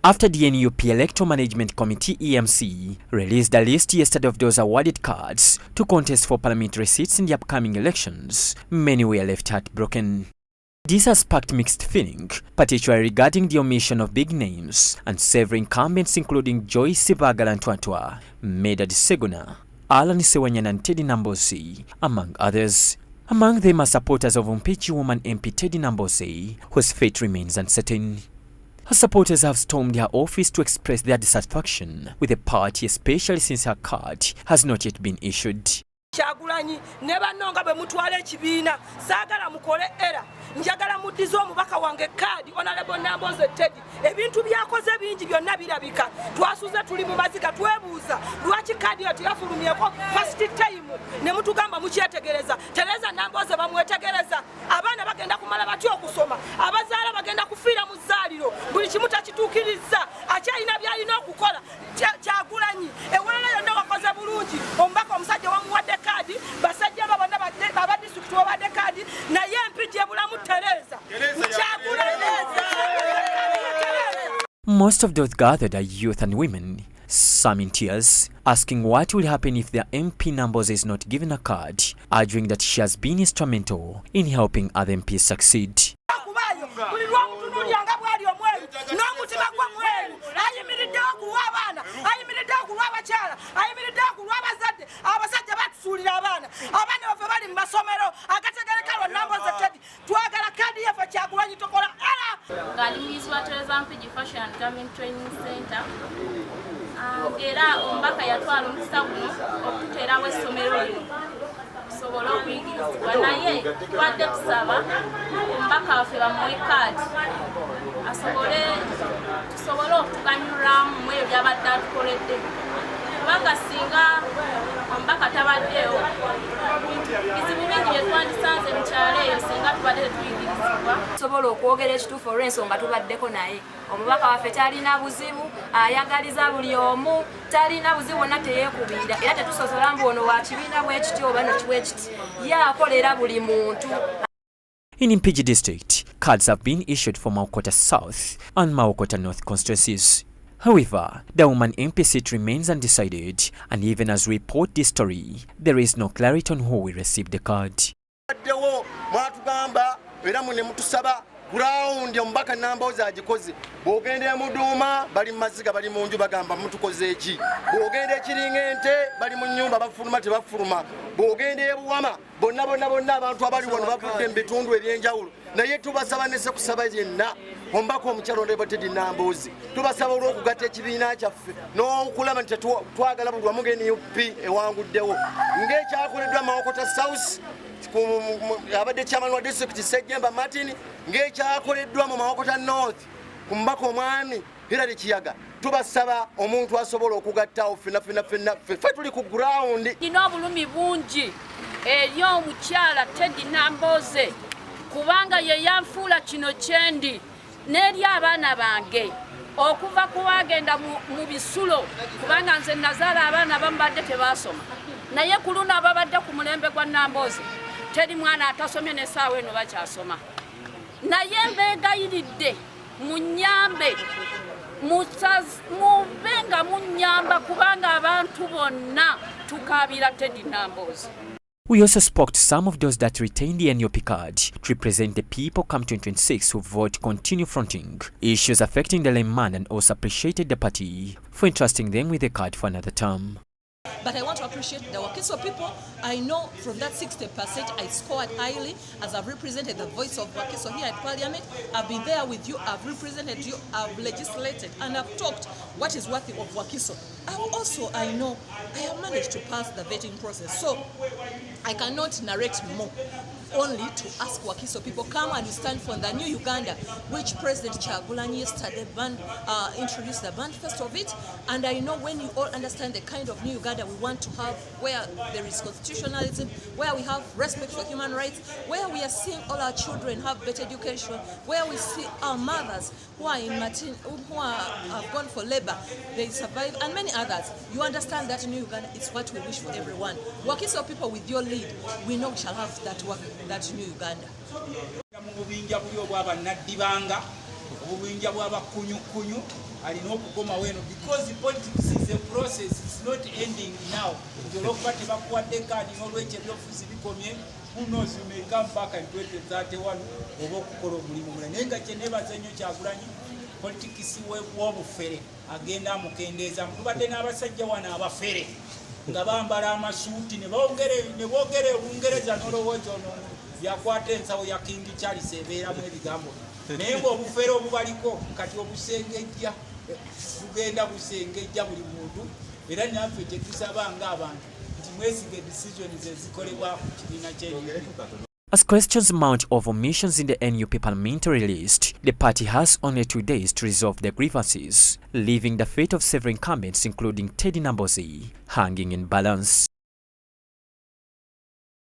After the NUP Electoral Management Committee EMC released a list yesterday of those awarded cards to contest for parliamentary seats in the upcoming elections, many were left heartbroken. This has sparked mixed feeling, particularly regarding the omission of big names and several incumbents including Joyce Bagaala Ntwaatwa, MEDARD SSEGONA, ALLAN Ssewanyana and Nambooze, among others. Among them are supporters of Umpichi woman MP Nambooze, whose fate remains uncertain. Her supporters have stormed her office to express their dissatisfaction with the party, especially since her card has not yet been issued. Kyagulanyi neba nonga be mutwale ekibiina saagala mukole era njagala muddize omubaka wange kaadi Honorable Nambooze Teddy ebintu byakoze bingi byonna birabika twasuze tuli mu maziga twebuuza lwaki kaadi yatu yafulumyeko first time ne mutugamba mukyetegereza Tereza Nambooze bamwetegereza abaana bagenda kumala batyo okusoma abazaala bagenda kufiira mu zzaaliro buli kimu takituukiriza akyalina byalina okukola Kyagulanyi ewala yonna wakoze bulungi omubaka omusajja wamuwadde kadi basajja babona baba district wabadde kadi naye mpiji ebulamu Tereza Most of those gathered are youth and women, some in tears, asking what will happen if their MP Nambooze is not given a card, arguing that she has been instrumental in helping other MPs succeed. Era ombaka yatwala omukisa guno okuteerawo essomero lino tusobole okuyigirizibwa naye twadde tusaba ombaka waffe bamuwe kaadi tusobole okuganyulwamu mu ebyo byabadde atukoledde kubanga singa ombaka tabaddeyo bizibu bingi bye twandisanze mu kyalo eyo singa tubadde tetuyigirizibwa tusobole okwogera ekituufu olw'ensonga tubaddeko naye omubaka waffe talina buzibu ayagaliza buli omu talina buzibu wonna teyeekubira era tetusosola mbu ono wa kibiina bwe kiti oba no kiwe kiti ye akolera buli muntu. In Mpigi district, cards have been issued for Mawokota South and Mawokota North constituencies. However, the woman MP seat remains undecided, and even as we report this story, there is no clarity on who will receive the card. Ground ombaka Nambooze agikoze bwogende Muduuma bali maziga bali munju bagamba mutukoze eki bwogende Kiringente bali mu nyumba bafuluma tebafuluma bwogende Buwama bonna abantu abali wano bavudde mu bitundu ebyenjawulo naye tubasaba nese kusaba yenna ombaka omukyalo Nambooze Nambooze tubasaba olw'okugatta ekibiina kyaffe n'okulaba nti twagala buli wamu NUP ewanguddewo ng'ekyakoleddwa Mawokota South abadde chairman wa district Sejjemba Martin ng'ekyakoleddwa mu Mawokota North ku mubaka omwami Hilary Kiyaga tubasaba omuntu asobola okugattawo ffenna ffe tuli ku ground. Nina obulumi bungi eri omukyala Teddy Nambooze kubanga ye yanfuula kino kyendi n'eri abaana bange okuva kuwagenda mu bisulo kubanga nze nazaala abaana bambadde tebaasoma naye ku luno ababadde ku mulembe gwa Nambooze teri mwana atasomye n'essaawa eno bakyasoma naye mbeegayiridde munyambe mubenga munyamba kubanga abantu bonna tukaabira Teddy Nambooze. We also spoke to some of those that retained the NUP card to represent the people come 2026 who vote continue fronting issues affecting the layman and also appreciated the party for entrusting them with the card for another term. But I want to appreciate the Wakiso people. I know from that 60% I scored highly as I've represented the voice of Wakiso here at Parliament. I've been there with you, I've represented you, I've legislated, and I've talked what is worthy of Wakiso. I know I have managed to pass the vetting process, so I cannot narrate more. Only to ask Wakiso people, come and stand for the new Uganda, which President Kyagulanyi yesterday introduced the manifest of it. And I know when you all understand the kind of new Uganda we want to have, where there is constitutionalism, where we have respect for human rights, where we are seeing all our children have better education, where we see our mothers who are have gone for labor, they survive, and many others. You understand that new Uganda is what we wish for everyone. Wakiso people, with your lead, we know we shall have that new Uganda. obubinja bw'abakunyukunyu alina okukoma weno because politics is a process, it's not ending now. Nti olwokuba tebakuwadde kaadi n'olwekyo ebyobufuzi bikomye, who knows, you may come back in 2031 oba okukola omulimu mulala. Naye nga kye neebaza ennyo Kyagulanyi, politikisi w'obufere agenda amukendeeza. Tubadde n'abasajja wano abafere nga bambala amasuuti ne boogera Olungereza n'olowooza ono yakwata ensawo ya King Charles ebeeramu ebigambo. Naye ng'obufere obubaliko kati obusengejja bugenda busengejja buli muntu, era naffe kye tusaba ng'abantu nti mwesige decisions ezikolebwa ku kibiina ky'ennyupi. As questions mount over omissions in the NUP parliamentary list, the party has only 2 days to resolve their grievances, leaving the fate of several incumbents, including Teddy Nambooze, hanging in balance.